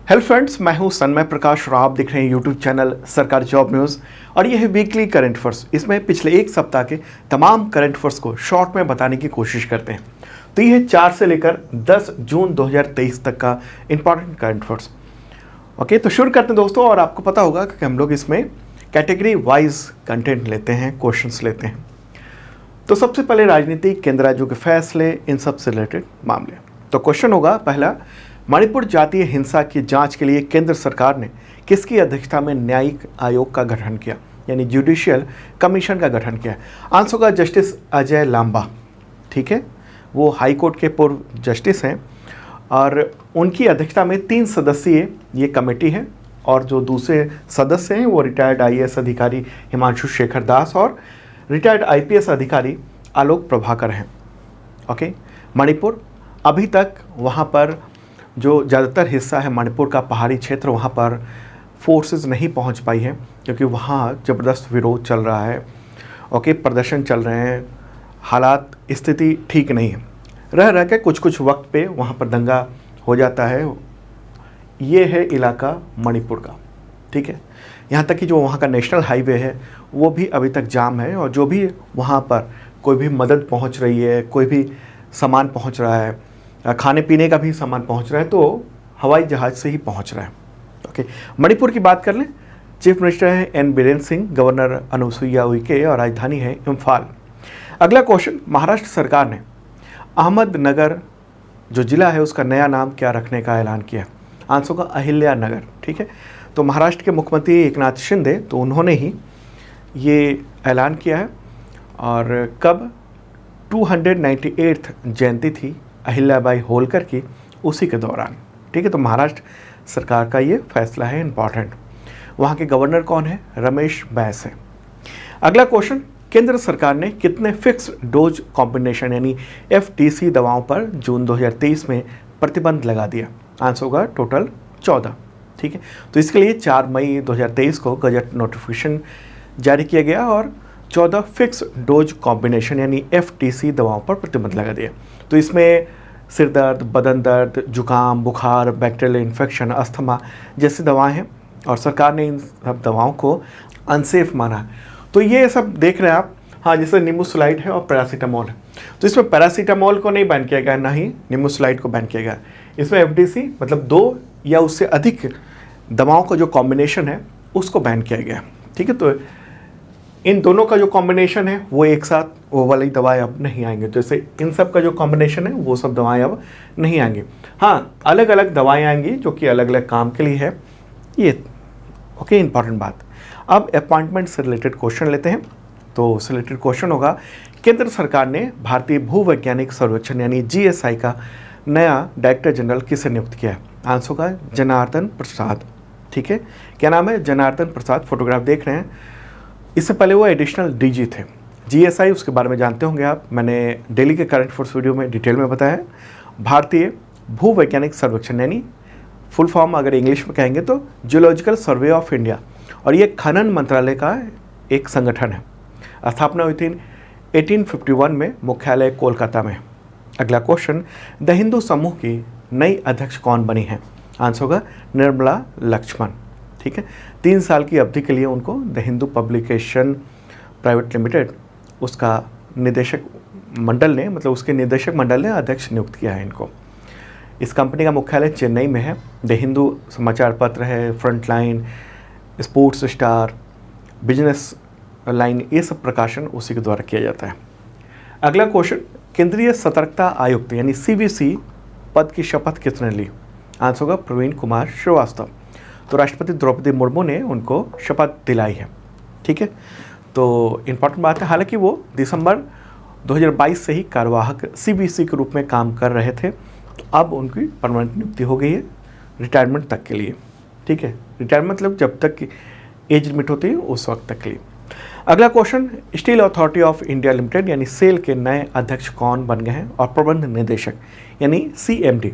Hello friends, मैं हूं सन्मय प्रकाश और आप देख रहे हैं यूट्यूब चैनल सरकारी जॉब न्यूज़। और यह है वीकली करंट अफेयर्स। इसमें पिछले एक सप्ताह के तमाम करंट अफेयर्स को शॉर्ट में बताने की कोशिश करते हैं। तो यह है 4 से लेकर 10 जून 2023 तक का इंपॉर्टेंट करंट अफेयर्स। ओके, तो शुरू करते हैं दोस्तों। और आपको पता होगा कि हम लोग इसमें कैटेगरी वाइज कंटेंट लेते हैं, क्वेश्चंस लेते हैं। तो सबसे पहले राजनीतिक, केंद्र राज्यों के फैसले, इन सब से रिलेटेड मामले। तो क्वेश्चन होगा पहला, मणिपुर जातीय हिंसा की जांच के लिए केंद्र सरकार ने किसकी अध्यक्षता में न्यायिक आयोग का गठन किया, यानी जुडिशियल कमीशन का गठन किया। आंसर होगा जस्टिस अजय लांबा। ठीक है, वो हाई कोर्ट के पूर्व जस्टिस हैं और उनकी अध्यक्षता में 3 सदस्यीय ये कमेटी है। और जो दूसरे सदस्य हैं वो रिटायर्ड IAS अधिकारी हिमांशु शेखर दास और रिटायर्ड IPS अधिकारी आलोक प्रभाकर हैं। ओके, मणिपुर अभी तक वहाँ पर जो ज़्यादातर हिस्सा है मणिपुर का पहाड़ी क्षेत्र, वहाँ पर फोर्सेस नहीं पहुँच पाई है क्योंकि वहाँ ज़बरदस्त विरोध चल रहा है। ओके, प्रदर्शन चल रहे हैं, हालात, स्थिति ठीक नहीं है। रह के कुछ वक्त पे वहाँ पर दंगा हो जाता है। ये है इलाका मणिपुर का। ठीक है, यहाँ तक कि जो वहाँ का नेशनल हाईवे है वो भी अभी तक जाम है। और जो भी वहाँ पर कोई भी मदद पहुँच रही है, कोई भी सामान पहुँच रहा है, खाने पीने का भी सामान पहुँच रहा है, तो हवाई जहाज़ से ही पहुँच रहा है। ओके, मणिपुर की बात कर लें। चीफ मिनिस्टर है एन बीरेन्द्र सिंह, गवर्नर अनुसुईया उइके और राजधानी है इम्फाल। अगला क्वेश्चन, महाराष्ट्र सरकार ने अहमदनगर जो ज़िला है उसका नया नाम क्या रखने का ऐलान किया। आंसर का अहिल्या नगर। ठीक है, तो महाराष्ट्र के मुख्यमंत्री एकनाथ शिंदे, तो उन्होंने ही ये ऐलान किया है। और कब 298th जयंती थी अहिल्याबाई होलकर की, उसी के दौरान। ठीक है, तो महाराष्ट्र सरकार का ये फैसला है इम्पॉर्टेंट। वहाँ के गवर्नर कौन है? रमेश बैस है। अगला क्वेश्चन, केंद्र सरकार ने कितने फिक्स डोज कॉम्बिनेशन यानी FDC दवाओं पर जून 2023 में प्रतिबंध लगा दिया। आंसर होगा टोटल 14। ठीक है, तो इसके लिए 4 मई 2023 को गजट नोटिफिकेशन जारी किया गया और 14 फिक्स डोज कॉम्बिनेशन यानी FDC दवाओं पर प्रतिबंध लगा दिया। तो इसमें सिर दर्द, बदन दर्द, जुकाम, बुखार, बैक्टीरियल इन्फेक्शन, अस्थमा जैसी दवाएं हैं और सरकार ने इन सब दवाओं को अनसेफ माना है। तो ये सब देख रहे हैं आप। हाँ, जैसे निमोसुलाइड है और पैरासीटामोल है, तो इसमें पैरासीटामोल को नहीं बैन किया गया, ना ही निमोसुलाइड को बैन किया गया। इसमें FDC मतलब 2 या उससे अधिक दवाओं का जो कॉम्बिनेशन है उसको बैन किया गया। ठीक है, तो इन दोनों का जो कॉम्बिनेशन है वो एक साथ, वो वाली दवाएं अब नहीं आएंगे। जैसे इन सब का जो कॉम्बिनेशन है वो सब दवाएं अब नहीं आएंगी। हाँ, अलग अलग दवाएं आएंगी जो कि अलग अलग काम के लिए है ये। ओके, इंपॉर्टेंट बात। अब अपॉइंटमेंट से रिलेटेड क्वेश्चन लेते हैं। तो उससे रिलेटेड क्वेश्चन होगा, केंद्र सरकार ने भारतीय भूवैज्ञानिक सर्वेक्षण यानी GSI का नया डायरेक्टर जनरल किसे नियुक्त किया है। आंसर होगा जनार्दन प्रसाद। ठीक है, क्या नाम है? जनार्दन प्रसाद। फोटोग्राफ देख रहे हैं। इससे पहले वो एडिशनल DG थे। GSI उसके बारे में जानते होंगे आप, मैंने डेली के करंट अफेयर्स वीडियो में डिटेल में बताया है। भारतीय भूवैज्ञानिक सर्वेक्षण यानी फुल फॉर्म अगर इंग्लिश में कहेंगे तो जियोलॉजिकल सर्वे ऑफ इंडिया, और ये खनन मंत्रालय का एक संगठन है। स्थापना हुई थी 1851 में, मुख्यालय कोलकाता में। अगला क्वेश्चन, द हिंदू समूह की नई अध्यक्ष कौन बनी है। आंसर होगा निर्मला लक्ष्मण। ठीक है, 3 साल की अवधि के लिए उनको the Hindu publication private limited उसका निदेशक मंडल ने, मतलब उसके निदेशक मंडल ने अध्यक्ष नियुक्त किया है इनको। इस कंपनी का मुख्यालय चेन्नई में है। द हिंदू समाचार पत्र है, frontline, sports star, business line, ये सब प्रकाशन उसी के द्वारा किया जाता है। अगला क्वेश्चन, केंद्रीय सतर्कता आयुक्त यानी CVC पद की शपथ किसने ली। आंसर होगा प्रवीण कुमार श्रीवास्तव। तो राष्ट्रपति द्रौपदी मुर्मू ने उनको शपथ दिलाई है। ठीक है, तो इम्पॉर्टेंट बात है। हालांकि वो दिसंबर 2022 से ही कार्यवाहक CVC के रूप में काम कर रहे थे, तो अब उनकी परमानेंट नियुक्ति हो गई है रिटायरमेंट तक के लिए। ठीक है, रिटायरमेंट मतलब जब तक की एज लिमिट होती है उस वक्त तक के लिए। अगला question, steel authority of India limited यानी सेल के नए अध्यक्ष कौन बन गए हैं और प्रबंध निदेशक यानी CMD,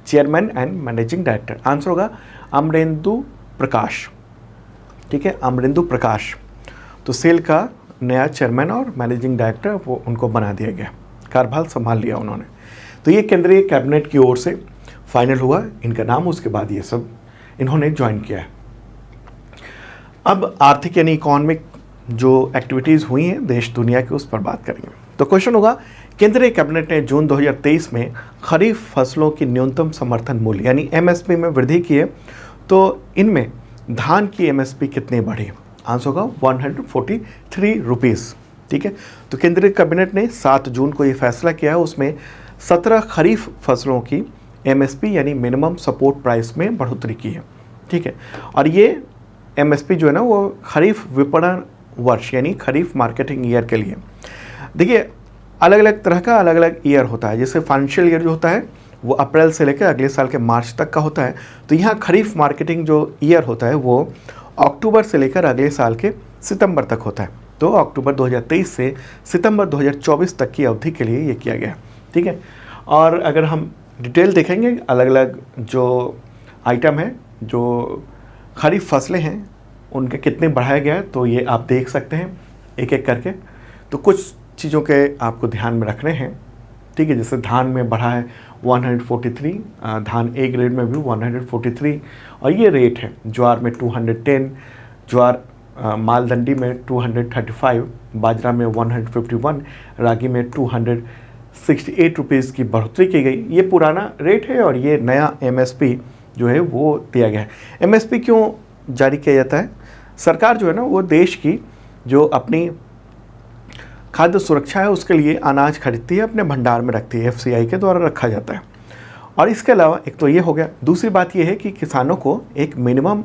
chairman and managing director. Answer होगा अमरेंदु प्रकाश। ठीक है, अमरेंदु प्रकाश। तो सेल का नया चेयरमैन और मैनेजिंग डायरेक्टर वो उनको बना दिया गया, कार्यभार संभाल लिया उन्होंने। तो ये केंद्रीय कैबिनेट की ओर से फाइनल हुआ इनका नाम, उसके बाद ये सब इन्होंने ज्वाइन किया है। अब आर्थिक यानी इकोनॉमिक जो एक्टिविटीज़ हुई हैं देश दुनिया की, उस पर बात करेंगे। तो क्वेश्चन होगा, केंद्रीय कैबिनेट ने जून 2023 में खरीफ फसलों की न्यूनतम समर्थन मूल्य यानी एमएसपी में वृद्धि की है, तो इनमें धान की एमएसपी कितनी बढ़ी? आंसर होगा 143 रुपीज़। ठीक है, तो केंद्रीय कैबिनेट ने 7 जून को ये फैसला किया है। उसमें 17 खरीफ फसलों की एमएसपी यानी मिनिमम सपोर्ट प्राइस में बढ़ोतरी की है। ठीक है, और ये एमएसपी जो है ना वो खरीफ विपणन वर्ष यानी खरीफ मार्केटिंग ईयर के लिए। देखिए, अलग अलग तरह का अलग अलग ईयर होता है। जैसे फाइनेंशियल ईयर जो होता है वो अप्रैल से लेकर अगले साल के मार्च तक का होता है। तो यहाँ खरीफ मार्केटिंग जो ईयर होता है वो अक्टूबर से लेकर अगले साल के सितंबर तक होता है। तो अक्टूबर 2023 से सितंबर 2024 तक की अवधि के लिए ये किया गया है। ठीक है, और अगर हम डिटेल देखेंगे अलग अलग जो आइटम है, जो खरीफ फसलें हैं उनके कितने बढ़ाया गया है, तो ये आप देख सकते हैं एक एक करके। तो कुछ चीज़ों के आपको ध्यान में रखने हैं। ठीक है, जैसे धान में बढ़ा है 143, धान ए ग्रेड में भी 143, और ये रेट है। ज्वार में 210, ज्वार मालदंडी में 235, बाजरा में 151, रागी में 268 रुपीज़ की बढ़ोतरी की गई। ये पुराना रेट है और ये नया एमएसपी जो है वो दिया गया है। एमएसपी क्यों जारी किया जाता है? सरकार जो है ना वो देश की जो अपनी खाद्य सुरक्षा है उसके लिए अनाज खरीदती है, अपने भंडार में रखती है, एफसीआई के द्वारा रखा जाता है। और इसके अलावा एक तो ये हो गया, दूसरी बात ये है कि किसानों को एक मिनिमम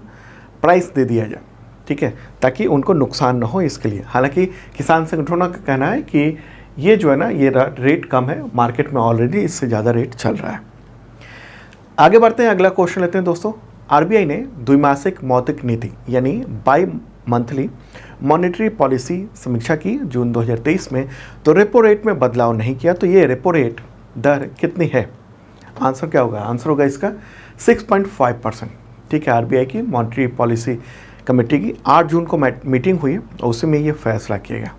प्राइस दे दिया जाए। ठीक है, ताकि उनको नुकसान ना हो इसके लिए। हालांकि किसान संगठनों का कहना है कि ये जो है ना ये रेट कम है, मार्केट में ऑलरेडी इससे ज़्यादा रेट चल रहा है। आगे बढ़ते हैं, अगला क्वेश्चन लेते हैं दोस्तों। आरबीआई ने द्विमासिक मौद्रिक नीति यानी बाई मंथली मॉनेटरी पॉलिसी समीक्षा की जून 2023 में, तो रेपो रेट में बदलाव नहीं किया। तो ये रेपो रेट दर कितनी है? आंसर क्या होगा? आंसर होगा इसका 6.5%। ठीक है, आरबीआई की मॉनेटरी पॉलिसी कमेटी की 8 जून को मीटिंग हुई और उसी में ये फैसला किया गया।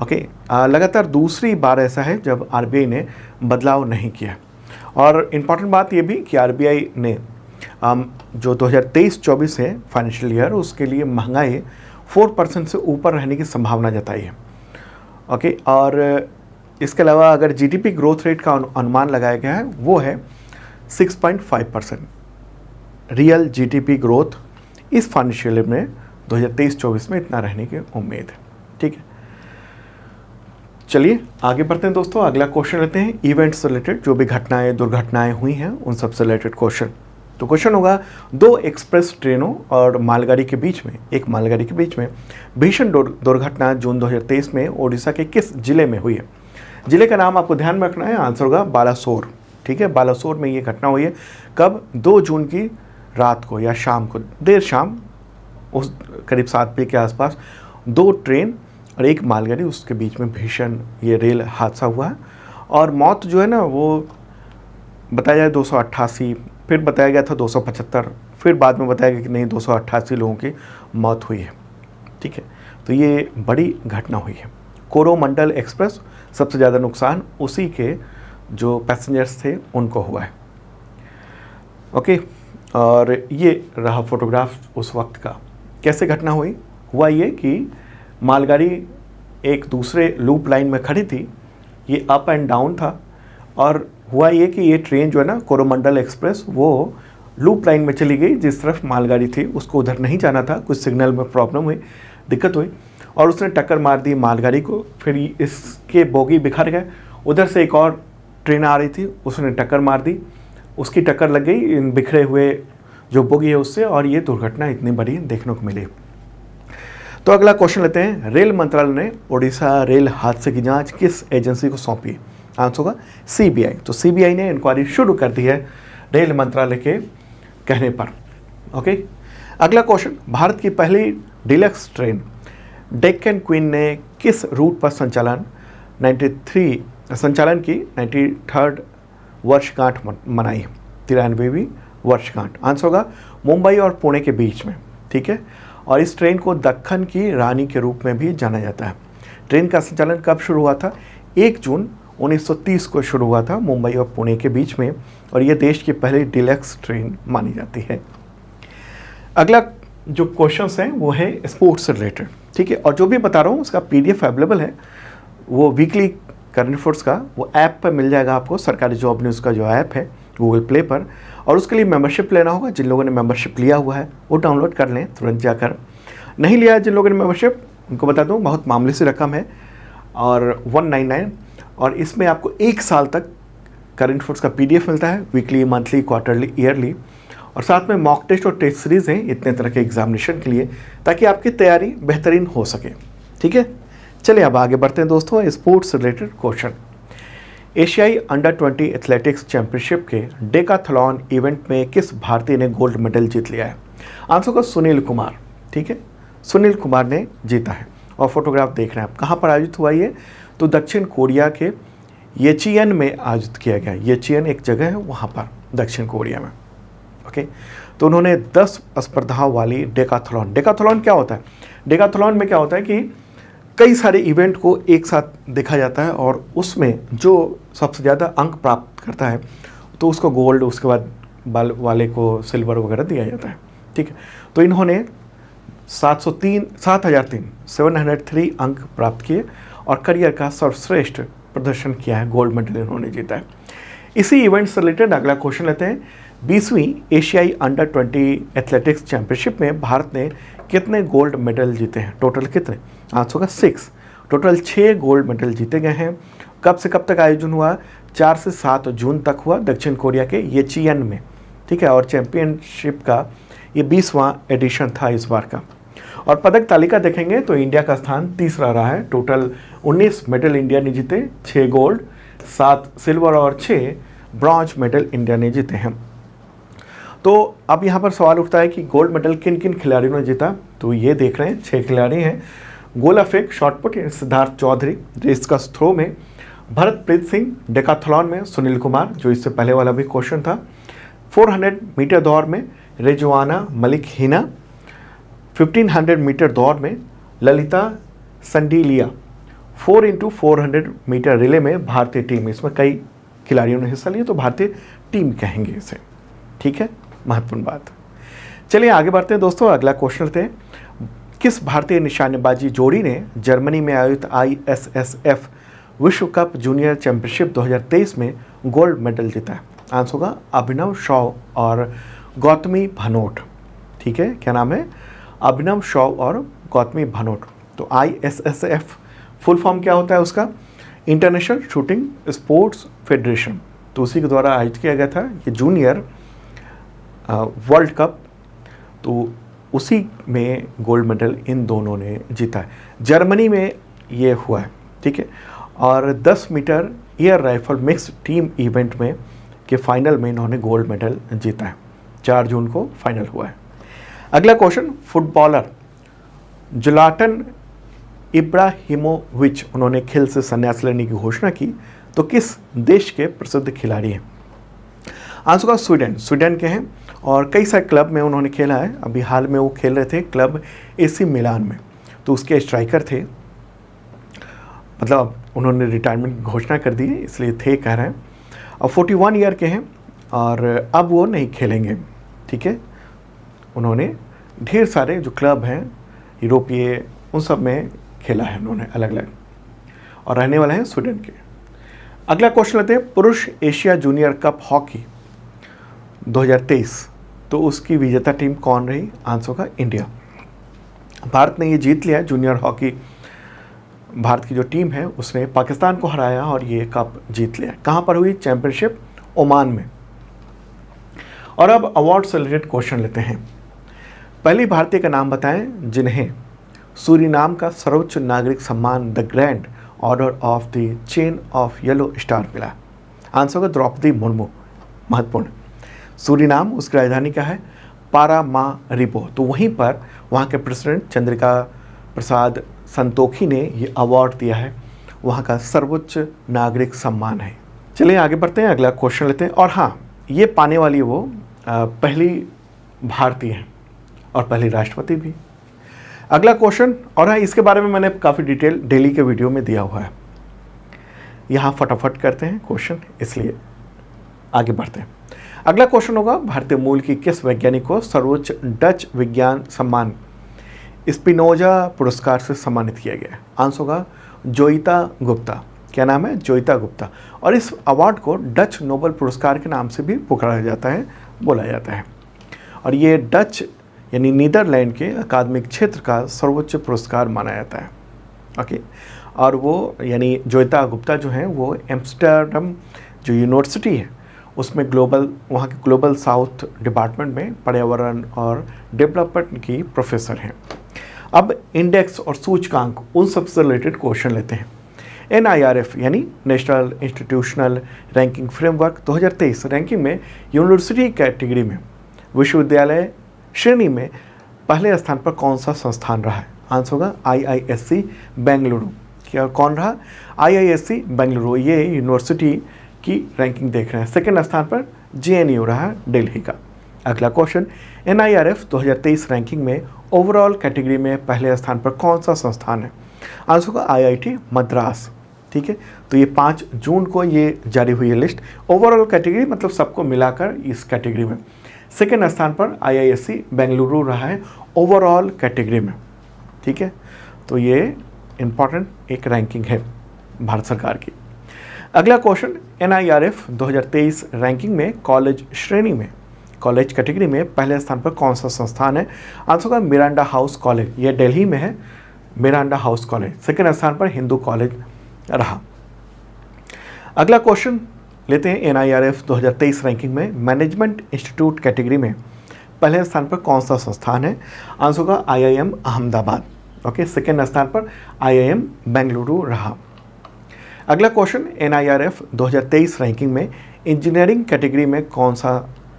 ओके, लगातार दूसरी बार ऐसा है जब आरबीआई ने बदलाव नहीं किया। और इम्पॉर्टेंट बात ये भी कि आरबीआई ने जो 2023-24 है फाइनेंशियल ईयर, उसके लिए महंगाई 4% से ऊपर रहने की संभावना जताई है। ओके, और इसके अलावा अगर जीडीपी ग्रोथ रेट का अनुमान लगाया गया है वो है 6.5%। रियल जीडीपी ग्रोथ इस फाइनेंशियल ईयर में 2023-24 में इतना रहने की उम्मीद है। ठीक है, चलिए आगे बढ़ते हैं दोस्तों। अगला क्वेश्चन लेते हैं इवेंट से रिलेटेड, जो भी घटनाएं दुर्घटनाएं हुई हैं उन सबसे रिलेटेड क्वेश्चन। तो क्वेश्चन होगा, 2 एक्सप्रेस ट्रेनों और मालगाड़ी के बीच में, एक मालगाड़ी के बीच में भीषण दुर्घटना जून 2023 में ओडिशा के किस जिले में हुई है? जिले का नाम आपको ध्यान में रखना है, आंसर होगा बालासोर। ठीक है, बालासोर में ये घटना हुई है। कब? 2 जून की रात को या शाम को, देर शाम, उस करीब 7 बजे के आसपास 2 ट्रेन और एक मालगाड़ी, उसके बीच में भीषण ये रेल हादसा हुआ है। और मौत जो है ना वो बताया जाए 288, फिर बताया गया था 275, फिर बाद में बताया गया कि नहीं 288 लोगों की मौत हुई है। ठीक है, तो ये बड़ी घटना हुई है। कोरोमंडल एक्सप्रेस सबसे ज़्यादा नुकसान उसी के जो पैसेंजर्स थे उनको हुआ है। ओके, और ये रहा फोटोग्राफ उस वक्त का। कैसे घटना हुई? हुआ ये कि मालगाड़ी एक दूसरे लूप लाइन में खड़ी थी, ये अप एंड डाउन था, और हुआ ये कि ये ट्रेन जो है ना कोरोमंडल एक्सप्रेस वो लूप लाइन में चली गई। जिस तरफ मालगाड़ी थी उसको उधर नहीं जाना था, कुछ सिग्नल में प्रॉब्लम हुई, दिक्कत हुई, और उसने टक्कर मार दी मालगाड़ी को। फिर इसके बोगी बिखर गए। उधर से एक और ट्रेन आ रही थी, उसने टक्कर मार दी, उसकी टक्कर लग गई इन बिखरे हुए जो बोगी है उससे, और ये दुर्घटना इतनी बड़ी देखने को मिली। तो अगला क्वेश्चन लेते हैं। रेल मंत्रालय ने ओडिशा रेल हादसे की जांच किस एजेंसी को सौंपी? आंसर होगा सीबीआई। तो सीबीआई ने इंक्वायरी शुरू कर दी है रेल मंत्रालय के कहने पर। ओके, अगला क्वेश्चन, भारत की पहली डिलक्स ट्रेन डेक्कन क्वीन ने किस रूट पर संचालन की 93rd वर्षगांठ मनाई? 93वीं वर्षगांठ। आंसर होगा मुंबई और पुणे के बीच में। ठीक है, और इस ट्रेन को दक्कन की रानी के रूप में भी जाना जाता है। ट्रेन का संचालन कब शुरू हुआ था? 1 जून 1930 को शुरू हुआ था मुंबई और पुणे के बीच में, और यह देश की पहली डिलक्स ट्रेन मानी जाती है। अगला जो क्वेश्चंस हैं वो है स्पोर्ट्स से रिलेटेड, ठीक है। और जो भी बता रहा हूँ उसका PDF अवेलेबल है, वो वीकली करंट अफेयर्स का वो ऐप पर मिल जाएगा आपको, सरकारी जॉब न्यूज़ का जो ऐप है गूगल प्ले पर। और उसके लिए मेंबरशिप लेना होगा। जिन लोगों ने मेंबरशिप लिया हुआ है वो डाउनलोड कर लें तुरंत जाकर। नहीं लिया है जिन लोगों ने मेंबरशिप, उनको बता दूँ बहुत मामूली सी रकम है और 199, और इसमें आपको 1 साल तक करंट अफेयर्स का PDF मिलता है, वीकली, मंथली, क्वार्टरली, ईयरली। और साथ में मॉक टेस्ट और टेस्ट सीरीज़ हैं इतने तरह के एग्जामिनेशन के लिए, ताकि आपकी तैयारी बेहतरीन हो सके, ठीक है। चलिए अब आगे बढ़ते हैं दोस्तों, स्पोर्ट्स से रिलेटेड क्वेश्चन। एशियाई अंडर-20 एथलेटिक्स चैंपियनशिप के डेकाथलॉन इवेंट में किस भारतीय ने गोल्ड मेडल जीत लिया है? आंसर होगा सुनील कुमार, ठीक है। सुनील कुमार ने जीता है। और फोटोग्राफ देख रहे हैं आप, कहाँ पर आयोजित हुआ ये? तो दक्षिण कोरिया के येचियन में आयोजित किया गया। येचियन एक जगह है वहाँ पर दक्षिण कोरिया में, ओके। तो उन्होंने 10 स्पर्धाओं वाली डेकाथलॉन क्या होता है? डेकाथलॉन में क्या होता है कि कई सारे इवेंट को एक साथ देखा जाता है और उसमें जो सबसे ज़्यादा अंक प्राप्त करता है तो उसको गोल्ड, उसके बाद वाले को सिल्वर वगैरह दिया जाता है, ठीक है। तो इन्होंने 703 अंक प्राप्त किए और करियर का सर्वश्रेष्ठ प्रदर्शन किया है, गोल्ड मेडल इन्होंने जीता है। इसी इवेंट से रिलेटेड अगला क्वेश्चन लेते हैं। 20वीं एशियाई अंडर-20 एथलेटिक्स चैंपियनशिप में भारत ने कितने गोल्ड मेडल जीते हैं? टोटल कितने? आंसर होगा 6। टोटल 6 गोल्ड मेडल जीते गए हैं। कब से कब तक आयोजन हुआ? 4 से 7 जून तक हुआ दक्षिण कोरिया के येचियन में, ठीक है। और चैंपियनशिप का ये 20वां एडिशन था इस बार का। और पदक तालिका देखेंगे तो इंडिया का स्थान तीसरा रहा है। टोटल 19 मेडल इंडिया ने जीते, 6 गोल्ड, 7 सिल्वर और 6 ब्रॉन्ज मेडल इंडिया ने जीते हैं। तो अब यहाँ पर सवाल उठता है कि गोल्ड मेडल किन किन खिलाड़ियों ने जीता? तो ये देख रहे हैं 6 खिलाड़ी हैं। गोला फेंक शॉटपुट सिद्धार्थ चौधरी, रेसकस थ्रो में भरतप्रीत सिंह, डेकाथलॉन में सुनील कुमार, जो इससे पहले वाला भी क्वेश्चन था, 400 मीटर दौड़ में रिजवाना मलिक हिना, 1500 मीटर दौड़ में ललिता संडीलिया, 4x400 मीटर रिले में भारतीय टीम, इसमें कई खिलाड़ियों ने हिस्सा लिया तो भारतीय टीम कहेंगे इसे, ठीक है। महत्वपूर्ण बात। चलिए आगे बढ़ते हैं दोस्तों, अगला क्वेश्चन लेते हैं। किस भारतीय निशानेबाजी जोड़ी ने जर्मनी में आयोजित ISSF विश्व कप जूनियर चैंपियनशिप 2023 में गोल्ड मेडल जीता है? आंसर होगा अभिनव शॉ और गौतमी भनोट, ठीक है। क्या नाम है? अभिनव शॉ और गौतमी भनोट। तो ISSF फुल फॉर्म क्या होता है उसका? International shooting sports federation. तो उसी के द्वारा आयोजित किया गया था ये जूनियर वर्ल्ड कप, तो उसी में गोल्ड मेडल इन दोनों ने जीता है। जर्मनी में ये हुआ है, ठीक है। और 10 metre air rifle mix team event में के फाइनल में इन्होंने गोल्ड मेडल जीता है। 4 जून को फाइनल हुआ है। अगला क्वेश्चन, फुटबॉलर ज़्लाटन इब्राहिमोविच, उन्होंने खेल से संन्यास लेने की घोषणा की, तो किस देश के प्रसिद्ध खिलाड़ी हैं? आंसर होगा स्वीडन के हैं और कई सारे क्लब में उन्होंने खेला है। अभी हाल में वो खेल रहे थे क्लब AC मिलान में, तो उसके स्ट्राइकर थे, मतलब उन्होंने रिटायरमेंट की घोषणा कर दी है इसलिए थे कह रहे हैं। और 41 ईयर के हैं और अब वो नहीं खेलेंगे, ठीक है। उन्होंने ढेर सारे जो क्लब हैं यूरोपीय उन सब में खेला है उन्होंने अलग अलग, और रहने वाले हैं स्वीडन के। अगला क्वेश्चन लेते हैं, पुरुष एशिया जूनियर कप हॉकी 2023, तो उसकी विजेता टीम कौन रही? आंसर का इंडिया। भारत ने ये जीत लिया जूनियर हॉकी। भारत की जो टीम है उसने पाकिस्तान को हराया और ये कप जीत लिया। कहाँ पर हुई चैंपियनशिप? ओमान में। और अब अवार्ड से रिलेटेड क्वेश्चन लेते हैं। पहली भारतीय का नाम बताएं जिन्हें सूरीनाम का सर्वोच्च नागरिक सम्मान the grand order of the chain of yellow star मिला। आंसर होगा द्रौपदी मुर्मू। महत्वपूर्ण, सूरीनाम उसकी राजधानी क्या है? पारामारिबो। तो वहीं पर वहाँ के प्रेसिडेंट चंद्रिका प्रसाद संतोखी ने ये अवार्ड दिया है, वहाँ का सर्वोच्च नागरिक सम्मान है। चलिए आगे बढ़ते हैं, अगला क्वेश्चन लेते हैं। और हाँ, ये पाने वाली वो पहली भारतीय हैं और पहली राष्ट्रपति भी। अगला क्वेश्चन, और हाँ इसके बारे में मैंने काफ़ी डिटेल डेली के वीडियो में दिया हुआ है, यहाँ फटाफट करते हैं क्वेश्चन, इसलिए आगे बढ़ते हैं। अगला क्वेश्चन होगा, भारतीय मूल की किस वैज्ञानिक को सर्वोच्च डच विज्ञान सम्मान स्पिनोजा पुरस्कार से सम्मानित किया गया है? आंसर होगा जोइता गुप्ता। क्या नाम है? जोइता गुप्ता। और इस अवार्ड को डच नोबेल पुरस्कार के नाम से भी पुकारा जाता है, बोला जाता है। और ये डच यानी नीदरलैंड के अकादमिक क्षेत्र का सर्वोच्च पुरस्कार माना जाता है। ओके, और वो यानी जोइता गुप्ता जो हैं वो एम्स्टर्डम जो यूनिवर्सिटी है उसमें वहाँ के ग्लोबल साउथ डिपार्टमेंट में पर्यावरण और डेवलपमेंट की प्रोफेसर हैं। अब इंडेक्स और सूचकांक उन सबसे रिलेटेड क्वेश्चन लेते हैं। NIRF यानी national institutional ranking framework 2023 ranking में यूनिवर्सिटी कैटेगरी में विश्वविद्यालय श्रेणी में पहले स्थान पर कौन सा संस्थान रहा है? आंसर होगा IISc बेंगलुरु। क्या कौन रहा? IISc बेंगलुरु। ये यूनिवर्सिटी की रैंकिंग देख रहे हैं। सेकेंड स्थान पर JNU रहा दिल्ली का। अगला क्वेश्चन, NIRF 2023 रैंकिंग में ओवरऑल कैटेगरी में पहले स्थान पर कौन सा संस्थान है? आंसर होगा IIT मद्रास। ठीक है, तो ये 5 जून को ये जारी हुई है लिस्ट। ओवरऑल कैटेगरी मतलब सबको मिलाकर इस कैटेगरी में सेकेंड स्थान पर IISc बेंगलुरु रहा है ओवरऑल कैटेगरी में। ठीक है, तो ये इम्पॉर्टेंट एक रैंकिंग है भारत सरकार की। अगला क्वेश्चन, NIRF 2023 रैंकिंग में कॉलेज श्रेणी में कॉलेज कैटेगरी में पहले स्थान पर कौन सा संस्थान है? आंसर होगा मिरांडा हाउस कॉलेज। ये दिल्ली में है, मिरांडा हाउस कॉलेज। सेकेंड स्थान पर हिंदू कॉलेज रहा। अगला क्वेश्चन लेते हैं, NIRF 2023 रैंकिंग में मैनेजमेंट इंस्टीट्यूट कैटेगरी में पहले स्थान पर कौन सा संस्थान है? आंसर होगा IIM अहमदाबाद। ओके, सेकेंड स्थान पर IIM बेंगलुरु रहा। अगला क्वेश्चन, NIRF 2023 रैंकिंग में इंजीनियरिंग कैटेगरी में कौन सा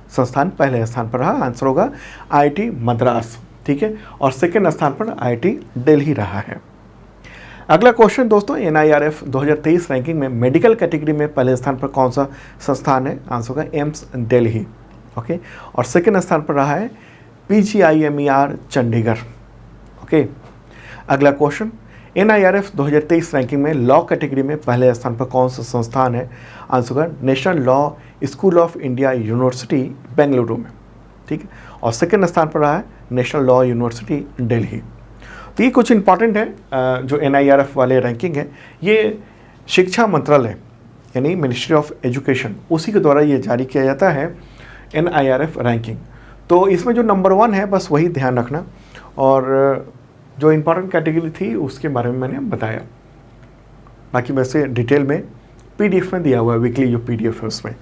संस्थान पहले स्थान पर रहा? आंसर होगा IIT मद्रास। ठीक है, और सेकेंड स्थान पर IIT दिल्ली रहा है। अगला क्वेश्चन दोस्तों, NIRF 2023 रैंकिंग में मेडिकल कैटेगरी में पहले स्थान पर कौन सा संस्थान है? आंसर होगा एम्स दिल्ली। ओके, और सेकेंड स्थान पर रहा है PGIMER चंडीगढ़। ओके, अगला क्वेश्चन, NIRF 2023 रैंकिंग में लॉ कैटेगरी में पहले स्थान पर कौन सा संस्थान है? आंसर होगा national law school of India university Bengaluru में। ठीक है, और सेकेंड स्थान पर रहा है नेशनल लॉ यूनिवर्सिटी दिल्ली। तो ये कुछ इंपॉर्टेंट है जो NIRF वाले रैंकिंग है, ये शिक्षा मंत्रालय यानी मिनिस्ट्री ऑफ एजुकेशन उसी के द्वारा ये जारी किया जाता है NIRF रैंकिंग। तो इसमें जो नंबर 1 है बस वही ध्यान रखना, और जो इम्पॉर्टेंट कैटेगरी थी उसके बारे में मैंने बताया। बाकी वैसे डिटेल में PDF में दिया हुआ है, वीकली जो PDF है उसमें।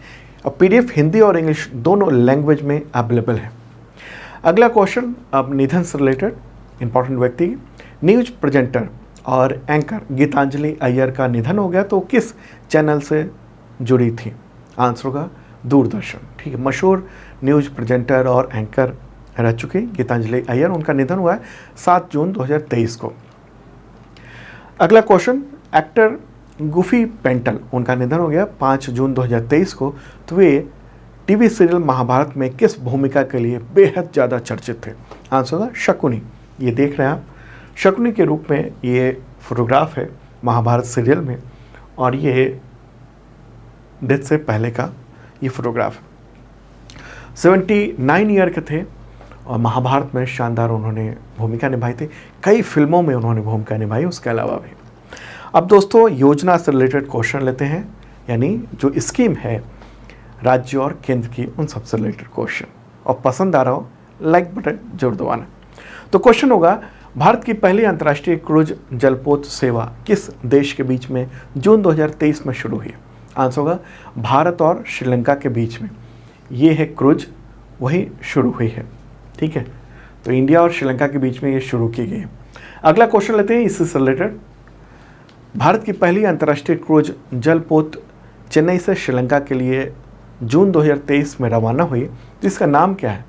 अब PDF हिंदी और इंग्लिश दोनों लैंग्वेज में अवेलेबल है। अगला क्वेश्चन, अब निधन से रिलेटेड इंपॉर्टेंट व्यक्ति, न्यूज प्रेजेंटर और एंकर गीतांजलि अय्यर का निधन हो गया तो किस चैनल से जुड़ी थी? आंसर होगा दूरदर्शन। ठीक है, मशहूर न्यूज प्रेजेंटर और एंकर रह चुके गीतांजलि अय्यर, उनका निधन हुआ है 7 जून 2023 को। अगला क्वेश्चन, एक्टर गुफी पेंटल उनका निधन हो गया 5 जून 2023 को। तो वे टीवी सीरियल महाभारत में किस भूमिका के लिए बेहद ज़्यादा चर्चित थे? आंसर होगा शकुनी। ये देख रहे हैं आप, शकुनी के रूप में ये फोटोग्राफ है महाभारत सीरियल में, और ये डेथ से पहले का ये फोटोग्राफ है। 79 ईयर के थे और महाभारत में शानदार उन्होंने भूमिका निभाई थी। कई फिल्मों में उन्होंने भूमिका निभाई उसके अलावा भी। अब दोस्तों योजना से रिलेटेड क्वेश्चन लेते हैं, यानी जो स्कीम है राज्य और केंद्र की, उन सबसे रिलेटेड क्वेश्चन। और पसंद आ रहा हो लाइक बटन जरूर दबाना। तो क्वेश्चन होगा, भारत की पहली अंतर्राष्ट्रीय क्रूज जलपोत सेवा किस देश के बीच में जून 2023 में शुरू हुई? आंसर होगा भारत और श्रीलंका के बीच में ये है क्रूज, वही शुरू हुई है। ठीक है, तो इंडिया और श्रीलंका के बीच में ये शुरू की गई है। अगला क्वेश्चन लेते हैं इससे रिलेटेड, भारत की पहली अंतर्राष्ट्रीय क्रूज जलपोत चेन्नई से श्रीलंका के लिए जून 2023 में रवाना हुई, तो इसका नाम क्या है?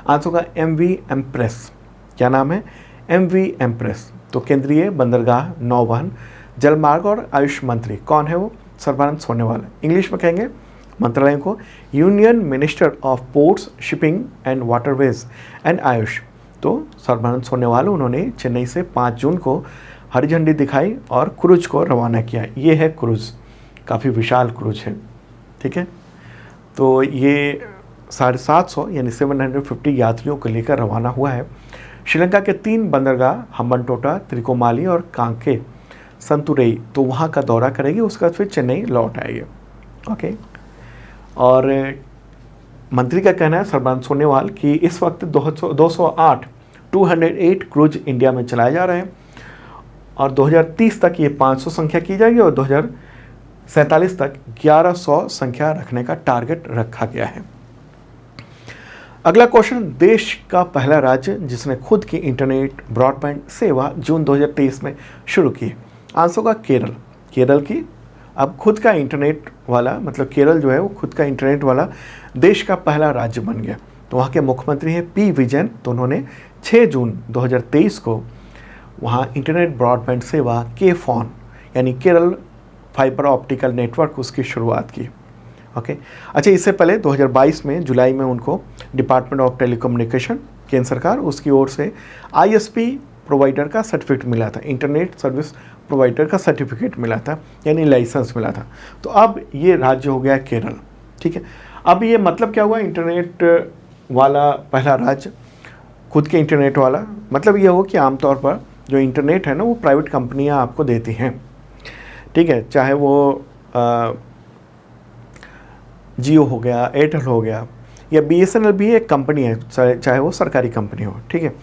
आंसर होगा MV एम्प्रेस। क्या नाम है? MV empress. तो केंद्रीय बंदरगाह, नौवहन, जलमार्ग और आयुष मंत्री कौन है? वो सर्बानंद सोनोवाल। इंग्लिश में कहेंगे मंत्रालय को union minister of ports, shipping and waterways and Ayush. तो सर्बानंद सोनोवाल उन्होंने चेन्नई से 5 जून को हरी झंडी दिखाई और क्रूज को रवाना किया। ये है क्रूज, काफ़ी विशाल क्रूज है। ठीक है, तो ये 750 यानी 750 यात्रियों को लेकर रवाना हुआ है। श्रीलंका के 3 बंदरगाह हम्बनटोटा, त्रिकोमाली और कांके संतुरेई, तो वहाँ का दौरा करेगी, उसके बाद फिर चेन्नई लौट आएगी। ओके। और मंत्री का कहना है सर्बानंद सोनोवाल कि इस वक्त 208 क्रूज इंडिया में चलाए जा रहे हैं और 2030 तक ये 500 संख्या की जाएगी और 2047 तक 1100 संख्या रखने का टारगेट रखा गया है। अगला क्वेश्चन, देश का पहला राज्य जिसने खुद की इंटरनेट ब्रॉडबैंड सेवा जून 2023 में शुरू की। आंसर होगा केरल। केरल की अब खुद का इंटरनेट वाला, मतलब केरल जो है वो खुद का इंटरनेट वाला देश का पहला राज्य बन गया। तो वहाँ के मुख्यमंत्री हैं पी विजयन, तो उन्होंने 6 जून 2023 को वहाँ इंटरनेट ब्रॉडबैंड सेवा के-फोन यानी केरल फाइबर ऑप्टिकल नेटवर्क उसकी शुरुआत की। ओके। अच्छा, इससे पहले 2022 में जुलाई में उनको डिपार्टमेंट ऑफ टेलीकम्युनिकेशन केंद्र सरकार उसकी ओर से आईएसपी प्रोवाइडर का सर्टिफिकेट मिला था, इंटरनेट सर्विस प्रोवाइडर का सर्टिफिकेट मिला था, यानी लाइसेंस मिला था। तो अब ये राज्य हो गया केरल। ठीक है। अब ये मतलब क्या हुआ, इंटरनेट वाला पहला राज्य, खुद के इंटरनेट वाला, मतलब ये हो कि आमतौर पर जो इंटरनेट है ना वो प्राइवेट कंपनियां आपको देती हैं। ठीक है, चाहे वो जियो हो गया, एयरटेल हो गया, या बीएसएनएल भी एक कंपनी है, चाहे वो सरकारी कंपनी हो। ठीक है,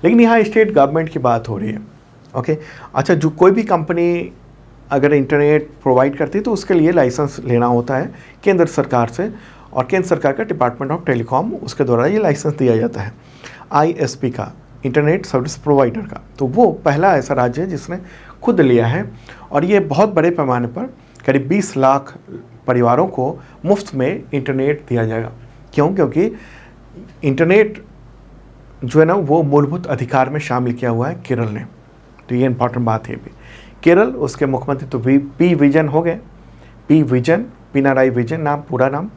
लेकिन यहाँ स्टेट गवर्नमेंट की बात हो रही है। ओके। अच्छा, जो कोई भी कंपनी अगर इंटरनेट प्रोवाइड करती है तो उसके लिए लाइसेंस लेना होता है केंद्र सरकार से, और केंद्र सरकार का डिपार्टमेंट ऑफ टेलीकॉम उसके द्वारा ये लाइसेंस दिया जाता है आईएसपी का, इंटरनेट सर्विस प्रोवाइडर का। तो वो पहला ऐसा राज्य है जिसने खुद लिया है, और ये बहुत बड़े पैमाने पर करीब 20 लाख परिवारों को मुफ्त में इंटरनेट दिया जाएगा। क्यों? क्योंकि इंटरनेट जो है ना वो मूलभूत अधिकार में शामिल किया हुआ है केरल ने। तो ये इंपॉर्टेंट बात है भी। केरल, उसके मुख्यमंत्री तो पी विजन हो गए, पी विजन, पिनाराई विजन नाम, पूरा नाम।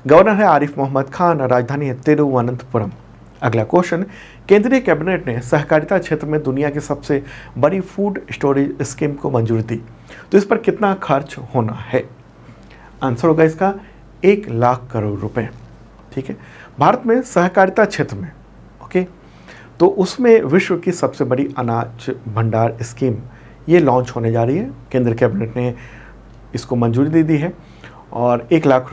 गवर्नर है आरिफ मोहम्मद खान, राजधानी है तिरुवनंतपुरम। अगला क्वेश्चन, केंद्रीय कैबिनेट ने सहकारिता क्षेत्र में दुनिया की सबसे बड़ी फूड स्टोरेज स्कीम को मंजूरी दी, तो इस पर कितना खर्च होना है? आंसर होगा इसका 1 लाख करोड़ रुपए। ठीक है, भारत में सहकारिता क्षेत्र में, ओके, तो उसमें विश्व की सबसे बड़ी अनाज भंडार स्कीम ये लॉन्च होने जा रही है। केंद्र कैबिनेट ने इसको मंजूरी दे दी है और 1 लाख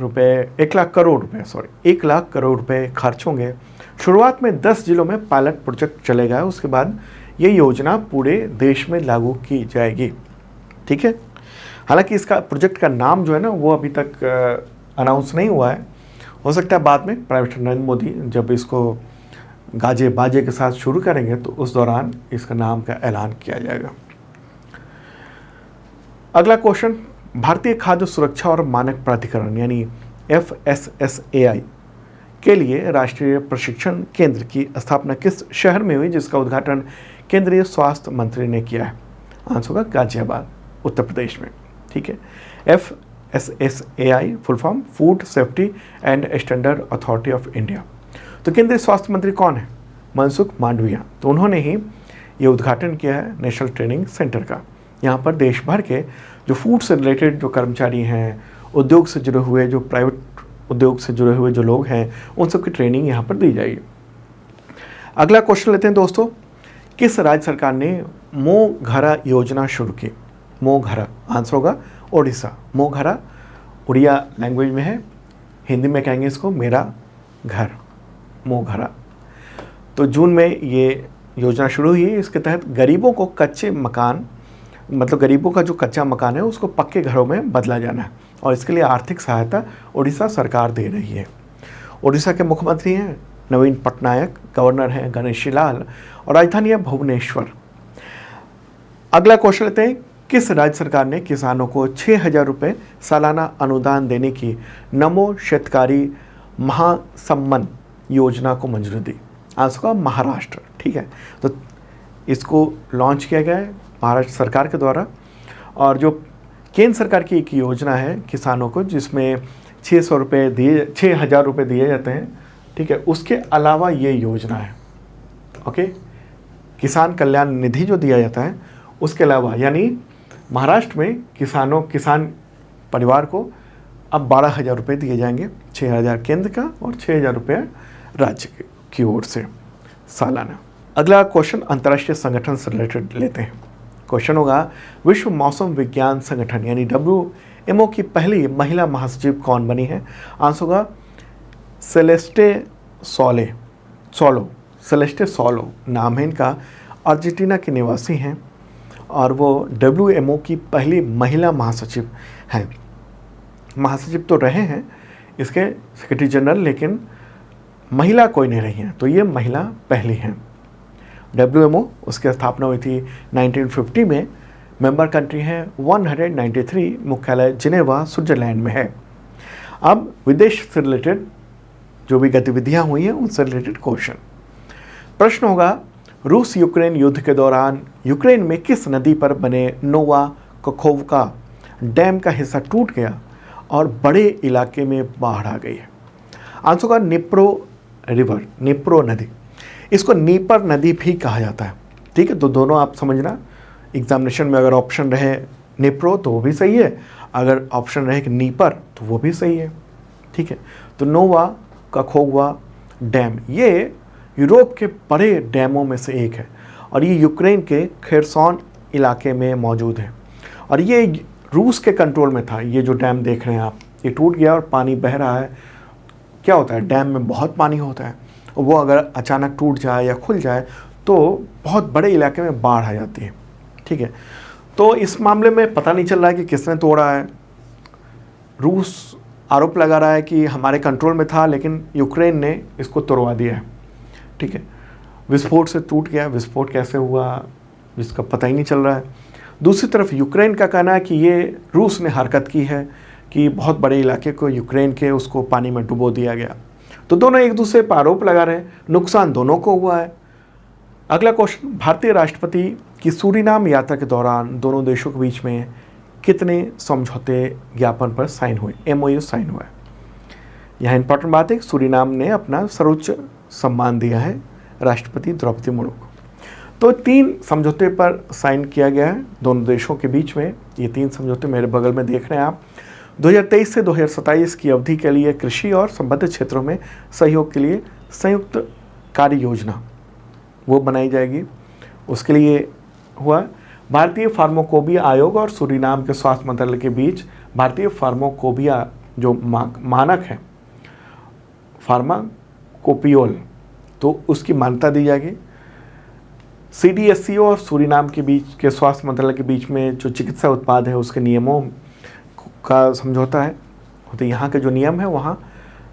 करोड़ रुपए खर्च होंगे। शुरुआत में 10 जिलों में पायलट प्रोजेक्ट चलेगा, उसके बाद ये योजना पूरे देश में लागू की जाएगी। ठीक है, हालांकि इसका प्रोजेक्ट का नाम जो है ना वो अभी तक अनाउंस नहीं हुआ है। हो सकता है बाद में प्राइम मिनिस्टर नरेंद्र मोदी जब इसको गाजे बाजे के साथ शुरू करेंगे तो उस दौरान इसका नाम का ऐलान किया जाएगा। अगला क्वेश्चन, भारतीय खाद्य सुरक्षा और मानक प्राधिकरण यानी FSSAI के लिए राष्ट्रीय प्रशिक्षण केंद्र की स्थापना किस शहर में हुई, जिसका उद्घाटन केंद्रीय स्वास्थ्य मंत्री ने किया है? आंसर होगा गाजियाबाद, उत्तर प्रदेश में। ठीक है, FSSAI full form food safety and standard authority of India. तो केंद्रीय स्वास्थ्य मंत्री कौन है? मनसुख मांडविया। तो उन्होंने ही ये उद्घाटन किया है नेशनल ट्रेनिंग सेंटर का। यहाँ पर देश भर के जो फूड से रिलेटेड जो कर्मचारी हैं, उद्योग से जुड़े हुए, जो प्राइवेट उद्योग से जुड़े हुए जो लोग हैं, उन सब की ट्रेनिंग यहाँ पर दी जाएगी। अगला क्वेश्चन लेते हैं दोस्तों, किस राज्य सरकार ने मोघरा योजना शुरू की? मोघरा, आंसर होगा ओडिशा। मोघरा उड़िया लैंग्वेज में है, हिंदी में कहेंगे इसको मेरा घर, मोघरा। तो जून में ये योजना शुरू हुई। इसके तहत गरीबों को कच्चे मकान, मतलब गरीबों का जो कच्चा मकान है उसको पक्के घरों में बदला जाना है, और इसके लिए आर्थिक सहायता उड़ीसा सरकार दे रही है। उड़ीसा के मुख्यमंत्री हैं नवीन पटनायक, गवर्नर हैं गणेशी लाल, और राजधानी है भुवनेश्वर। अगला क्वेश्चन लेते हैं, किस राज्य सरकार ने किसानों को 6,000 रुपये सालाना अनुदान देने की नमो शेतकारी महासम्मन योजना को मंजूरी दी? आंसर का महाराष्ट्र। ठीक है, तो इसको लॉन्च किया गया है महाराष्ट्र सरकार के द्वारा, और जो केंद्र सरकार की एक योजना है किसानों को जिसमें 6,000 रुपये दिए जाते हैं। ठीक है, उसके अलावा ये योजना है, ओके, किसान कल्याण निधि जो दिया जाता है उसके अलावा, यानी महाराष्ट्र में किसान परिवार को अब 12,000 रुपये दिए जाएंगे, 6,000 केंद्र का और 6,000 रुपये राज्य की ओर से सालाना। अगला क्वेश्चन अंतर्राष्ट्रीय संगठन से रिलेटेड लेते हैं। क्वेश्चन होगा विश्व मौसम विज्ञान संगठन यानी WMO की पहली महिला महासचिव कौन बनी है? आंसर होगा सेलेस्टे सोलो नाम है इनका, अर्जेंटीना के निवासी हैं और वो WMO की पहली महिला महासचिव हैं। महासचिव तो रहे हैं इसके सेक्रेटरी जनरल, लेकिन महिला कोई नहीं रही हैं, तो ये महिला पहली हैं। WMO उसकी स्थापना हुई थी 1950 में। मेंबर कंट्री है 193, मुख्यालय जिनेवा स्विट्जरलैंड में है। अब विदेश से रिलेटेड जो भी गतिविधियां हुई हैं उनसे रिलेटेड क्वेश्चन। प्रश्न होगा रूस यूक्रेन युद्ध के दौरान यूक्रेन में किस नदी पर बने नोवा कखोवका डैम का हिस्सा टूट गया और बड़े इलाके में बाढ़ आ गई है? आंसर होगा निप्रो नदी। इसको नीपर नदी भी कहा जाता है। ठीक है, तो दोनों आप समझना। एग्जामिनेशन में अगर ऑप्शन रहे निप्रो तो वो भी सही है, अगर ऑप्शन रहे कि नीपर तो वो भी सही है। ठीक है, तो नोवा कखोवा डैम ये यूरोप के बड़े डैमों में से एक है और ये यूक्रेन के खेरसॉन इलाके में मौजूद है और ये रूस के कंट्रोल में था। ये जो डैम देख रहे हैं आप, ये टूट गया और पानी बह रहा है। क्या होता है, डैम में बहुत पानी होता है, वो अगर अचानक टूट जाए या खुल जाए तो बहुत बड़े इलाके में बाढ़ आ जाती है। ठीक है, तो इस मामले में पता नहीं चल रहा है कि किसने तोड़ा है। रूस आरोप लगा रहा है कि हमारे कंट्रोल में था, लेकिन यूक्रेन ने इसको तोड़वा दिया है। ठीक है, विस्फोट से टूट गया, विस्फोट कैसे हुआ जिसका पता ही नहीं चल रहा है। दूसरी तरफ यूक्रेन का कहना है कि ये रूस ने हरकत की है कि बहुत बड़े इलाके को यूक्रेन के उसको पानी में डुबो दिया गया। तो दोनों एक दूसरे पर आरोप लगा रहे हैं, नुकसान दोनों को हुआ है। अगला क्वेश्चन, भारतीय राष्ट्रपति की सूरीनाम यात्रा के दौरान दोनों देशों के बीच में कितने समझौते ज्ञापन पर साइन हुए? MOU साइन हुआ है। यहाँ इंपॉर्टेंट बात है, सूरीनाम ने अपना सर्वोच्च सम्मान दिया है राष्ट्रपति द्रौपदी मुर्मू को। तो 3 समझौते पर साइन किया गया है दोनों देशों के बीच में। ये 3 समझौते मेरे बगल में देख रहे हैं आप। 2023 से 2027 की अवधि के लिए कृषि और संबद्ध क्षेत्रों में सहयोग के लिए संयुक्त कार्य योजना वो बनाई जाएगी। उसके लिए हुआ भारतीय फार्माकोपिया आयोग और सूरीनाम के स्वास्थ्य मंत्रालय के बीच भारतीय फार्माकोपिया जो मानक है फार्माकोपियोल, तो उसकी मान्यता दी जाएगी। CDSCO और सूरीनाम के बीच के स्वास्थ्य मंत्रालय के बीच में जो चिकित्सा उत्पाद है उसके नियमों का समझौता है। तो यहाँ के जो नियम है वहाँ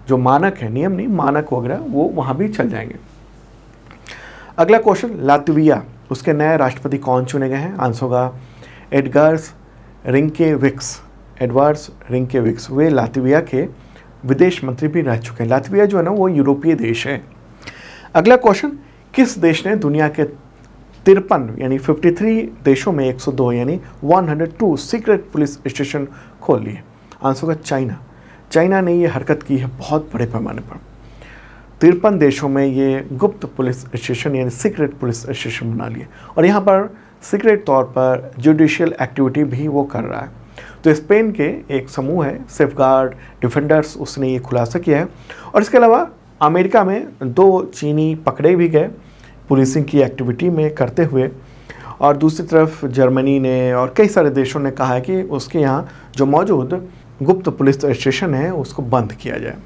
जो मानक है, नियम नहीं मानक वगैरह, वो वहाँ भी चल जाएंगे। अगला क्वेश्चन, लातविया उसके नए राष्ट्रपति कौन चुने गए हैं? आंसर होगा एडवर्ड्स रिंकेविक्स। वे लातविया के विदेश मंत्री भी रह चुके हैं। लातविया जो है ना वो यूरोपीय देश है। अगला क्वेश्चन, किस देश ने दुनिया के 53 यानी 53 देशों में 102 यानी 102 सीक्रेट पुलिस स्टेशन खोल लिए? आंसर होगा चाइना। चाइना ने ये हरकत की है बहुत बड़े पैमाने पर। 53 देशों में ये गुप्त पुलिस स्टेशन यानी सीक्रेट पुलिस स्टेशन बना लिए और यहाँ पर सीक्रेट तौर पर जुडिशियल एक्टिविटी भी वो कर रहा है। तो स्पेन के एक समूह है सेफगार्ड डिफेंडर्स, उसने ये खुलासा किया है। और इसके अलावा अमेरिका में 2 चीनी पकड़े भी गए पुलिसिंग की एक्टिविटी में करते हुए। और दूसरी तरफ जर्मनी ने और कई सारे देशों ने कहा है कि उसके यहाँ जो मौजूद गुप्त पुलिस स्टेशन है उसको बंद किया जाए।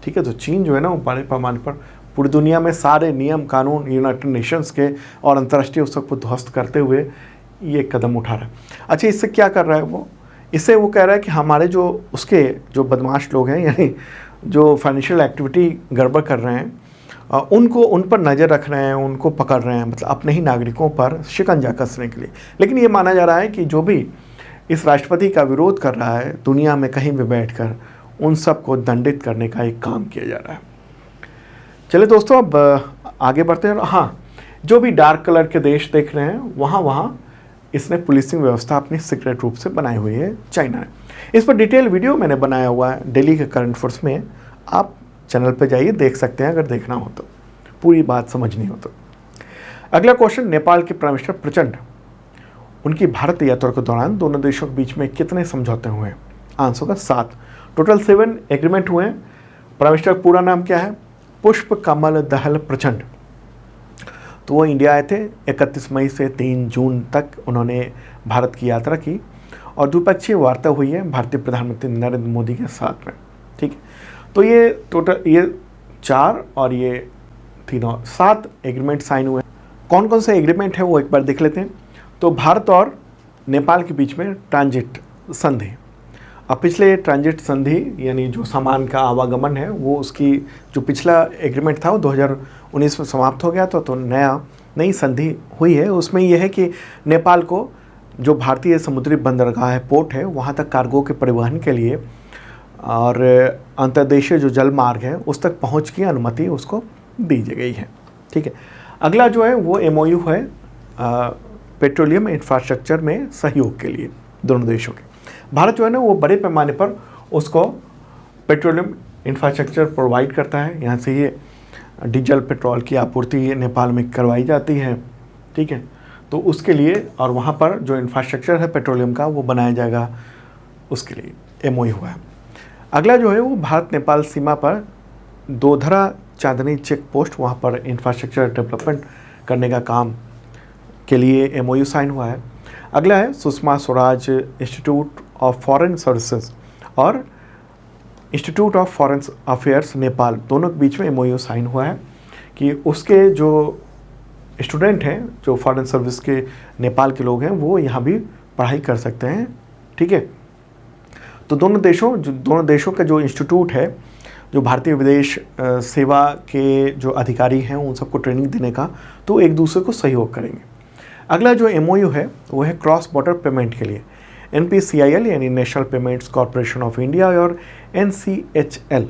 ठीक है, तो चीन जो है ना वो बड़े पैमाने पर पूरी दुनिया में सारे नियम कानून यूनाइटेड नेशंस के और अंतर्राष्ट्रीय उत्सव को ध्वस्त करते हुए ये कदम उठा रहा है। अच्छा, इससे क्या कर रहा है वो? इससे वो कह रहा है कि हमारे जो बदमाश लोग हैं यानी जो फाइनेंशियल एक्टिविटी गड़बड़ कर रहे हैं उन पर नज़र रख रहे हैं, उनको पकड़ रहे हैं, मतलब अपने ही नागरिकों पर शिकंजा कसने के लिए। लेकिन ये माना जा रहा है कि जो भी इस राष्ट्रपति का विरोध कर रहा है दुनिया में कहीं भी बैठकर, उन सब को दंडित करने का एक काम किया जा रहा है। चलिए दोस्तों, अब आगे बढ़ते हैं। हाँ, जो भी डार्क कलर के देश देख रहे हैं वहाँ इसने पुलिसिंग व्यवस्था अपनी सीक्रेट रूप से बनाई हुई है चाइना ने। इस पर डिटेल वीडियो मैंने बनाया हुआ है दिल्ली के करंट अफेयर्स में, आप चैनल पे जाइए देख सकते हैं अगर देखना हो तो, पूरी बात समझनी हो तो। अगला क्वेश्चन, नेपाल के प्राइम मिनिस्टर प्रचंड उनकी भारत यात्रा के दौरान दोनों देशों के बीच में कितने समझौते हुए हैं? आंसर होगा 7। टोटल 7 एग्रीमेंट हुए हैं। प्राइम मिनिस्टर का पूरा नाम क्या है? पुष्प कमल दहल प्रचंड। तो वो इंडिया आए थे 31 मई से 3 जून तक उन्होंने भारत की यात्रा की और द्विपक्षीय वार्ता हुई है भारतीय प्रधानमंत्री नरेंद्र मोदी के साथ में। ठीक है, तो ये टोटल ये 4 और ये तीनों 7 एग्रीमेंट साइन हुए हैं। कौन कौन से एग्रीमेंट है वो एक बार देख लेते हैं। तो भारत और नेपाल के बीच में ट्रांजिट संधि। अब पिछले ट्रांजिट संधि यानी जो सामान का आवागमन है वो उसकी जो पिछला एग्रीमेंट था वो 2019 में समाप्त हो गया था। तो नई संधि हुई है। उसमें यह है कि नेपाल को जो भारतीय समुद्री बंदरगाह है, पोर्ट है, वहाँ तक कार्गो के परिवहन के लिए और अंतर्देशीय जो जल मार्ग है उस तक पहुँच की अनुमति उसको दी गई है। ठीक है, अगला जो है वो MOU है पेट्रोलियम इंफ्रास्ट्रक्चर में सहयोग के लिए दोनों देशों के। भारत जो है ना वो बड़े पैमाने पर उसको पेट्रोलियम इंफ्रास्ट्रक्चर प्रोवाइड करता है। यहाँ से ये डीजल पेट्रोल की आपूर्ति नेपाल में करवाई जाती है। ठीक है, तो उसके लिए और वहाँ पर जो इंफ्रास्ट्रक्चर है पेट्रोलियम का वो बनाया जाएगा, उसके लिए MOU हुआ है। अगला जो है वो भारत नेपाल सीमा पर दोधरा चांदनी चेक पोस्ट, वहाँ पर इंफ्रास्ट्रक्चर डेवलपमेंट करने का काम के लिए MOU साइन हुआ है। अगला है Sushma Swaraj institute of foreign services और institute of foreign affairs Nepal, दोनों के बीच में MOU साइन हुआ है कि उसके जो स्टूडेंट हैं, जो फॉरेन सर्विस के नेपाल के लोग हैं, वो यहाँ भी पढ़ाई कर सकते हैं। ठीक है, तो दोनों देशों का जो इंस्टीट्यूट है, जो भारतीय विदेश सेवा के जो अधिकारी हैं उन सबको ट्रेनिंग देने का, तो एक दूसरे को सहयोग करेंगे। अगला जो MOU है वो है क्रॉस बॉर्डर पेमेंट के लिए NPCIL यानी national payments corporation of India और NCHL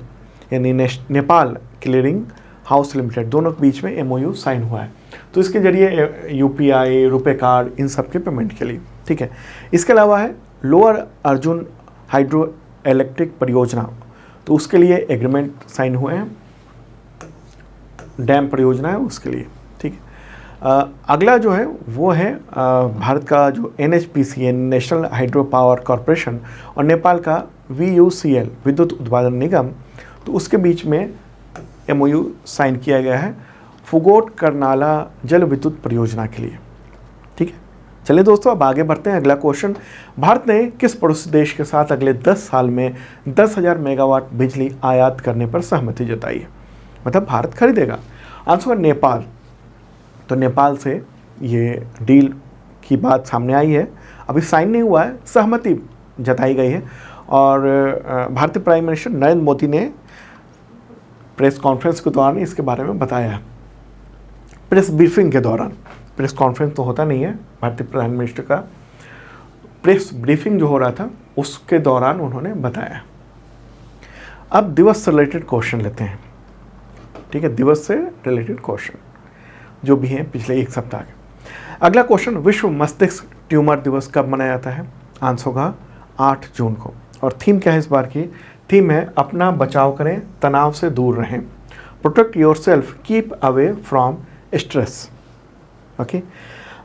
यानी नेपाल क्लियरिंग हाउस लिमिटेड, दोनों के बीच में MOU साइन हुआ है। तो इसके जरिए UPI, रुपे कार्ड, इन सब के पेमेंट के लिए। ठीक है, इसके अलावा है लोअर अर्जुन हाइड्रो इलेक्ट्रिक परियोजना, तो उसके लिए एग्रीमेंट साइन हुए हैं। डैम परियोजना है उसके लिए। ठीक है, अगला जो है वो है भारत का जो NHPC national hydro power corporation और नेपाल का VUCL विद्युत उत्पादन निगम, तो उसके बीच में MOU साइन किया गया है फुगोट करनाला जल विद्युत परियोजना के लिए। ठीक है, चलिए दोस्तों अब आगे बढ़ते हैं। अगला क्वेश्चन, भारत ने किस पड़ोसी देश के साथ अगले 10 साल में 10,000 मेगावाट बिजली आयात करने पर सहमति जताई है? मतलब भारत खरीदेगा। आंसर नेपाल। तो नेपाल से ये डील की बात सामने आई है, अभी साइन नहीं हुआ है, सहमति जताई गई है। और भारतीय प्राइम मिनिस्टर नरेंद्र मोदी ने प्रेस कॉन्फ्रेंस के दौरान इसके बारे में बताया। प्रेस ब्रीफिंग के दौरान, प्रेस कॉन्फ्रेंस तो होता नहीं है, भारतीय प्राइम मिनिस्टर का प्रेस ब्रीफिंग जो हो रहा था उसके दौरान उन्होंने बताया। अब दिवस से रिलेटेड क्वेश्चन लेते हैं। ठीक है, दिवस से रिलेटेड क्वेश्चन जो भी हैं पिछले एक सप्ताह के। अगला क्वेश्चन, विश्व मस्तिष्क ट्यूमर दिवस कब मनाया जाता है? आंसर होगा 8 जून को। और थीम क्या है इस बार की? थीम है अपना बचाव करें, तनाव से दूर रहें, protect your self, keep away from stress. Okay,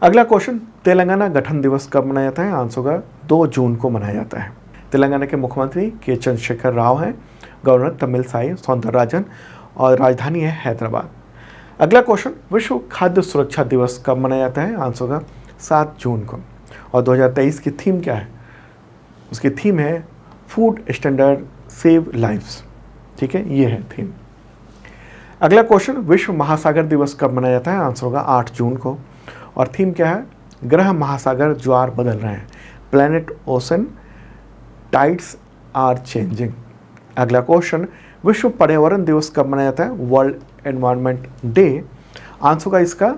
अगला क्वेश्चन, तेलंगाना गठन दिवस कब मनाया जाता है? आंसर होगा 2 जून को मनाया जाता है। तेलंगाना के मुख्यमंत्री के चंद्रशेखर राव हैं, गवर्नर तमिलसाई सौंदरराजन और राजधानी है हैदराबाद। अगला क्वेश्चन, विश्व खाद्य सुरक्षा दिवस कब मनाया जाता है? आंसर होगा 7 जून को। और 2023 की थीम क्या है? उसकी थीम है फूड स्टैंडर्ड सेव लाइव्स। ठीक है, ये है थीम। अगला क्वेश्चन, विश्व महासागर दिवस कब मनाया जाता है? आंसर होगा 8 जून को। और थीम क्या है? ग्रह महासागर ज्वार बदल रहे हैं, planet ocean tides are changing. अगला क्वेश्चन, विश्व पर्यावरण दिवस कब मनाया जाता है? World environment day. आंसर का इसका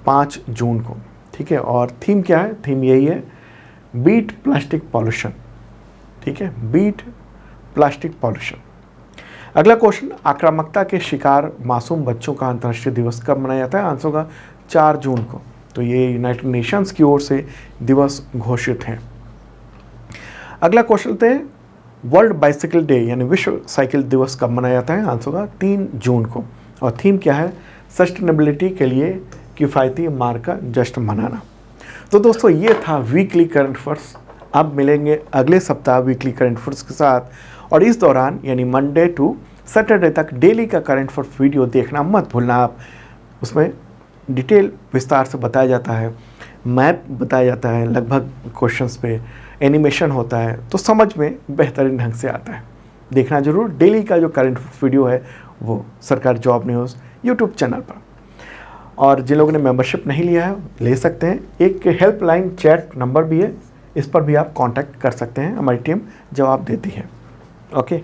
5 जून को। ठीक है, और थीम क्या है? थीम यही है, बीट प्लास्टिक पॉल्यूशन। ठीक है, बीट प्लास्टिक पॉल्यूशन। अगला क्वेश्चन, आक्रामकता के शिकार मासूम बच्चों का अंतर्राष्ट्रीय दिवस कब मनाया जाता है? आंसर होगा 4 जून को। तो ये यूनाइटेड नेशंस की ओर से दिवस घोषित है। अगला क्वेश्चन लेते हैं, वर्ल्ड बाइसिकल डे यानी विश्व साइकिल दिवस कब मनाया जाता है? आंसर होगा 3 जून को। और थीम क्या है? सस्टेनेबिलिटी के लिए किफ़ायती मार्ग का जश्न मनाना। तो दोस्तों ये था वीकली करंट अफेयर्स अब मिलेंगे अगले सप्ताह वीकली करंट अफेयर्स के साथ, और इस दौरान यानी मंडे टू सैटरडे तक डेली का करंट अफेयर्स वीडियो देखना मत भूलना आप। उसमें डिटेल विस्तार से बताया जाता है, मैप बताया जाता है, लगभग क्वेश्चंस पे एनिमेशन होता है, तो समझ में बेहतरीन ढंग से आता है। देखना जरूर डेली का जो करंट वीडियो है वो सरकारी जॉब न्यूज़ यूट्यूब चैनल पर। और जिन लोगों ने मेंबरशिप नहीं लिया है ले सकते हैं, एक हेल्पलाइन चैट नंबर भी है, इस पर भी आप कांटेक्ट कर सकते हैं, हमारी टीम जवाब देती है। Okay,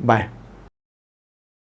bye.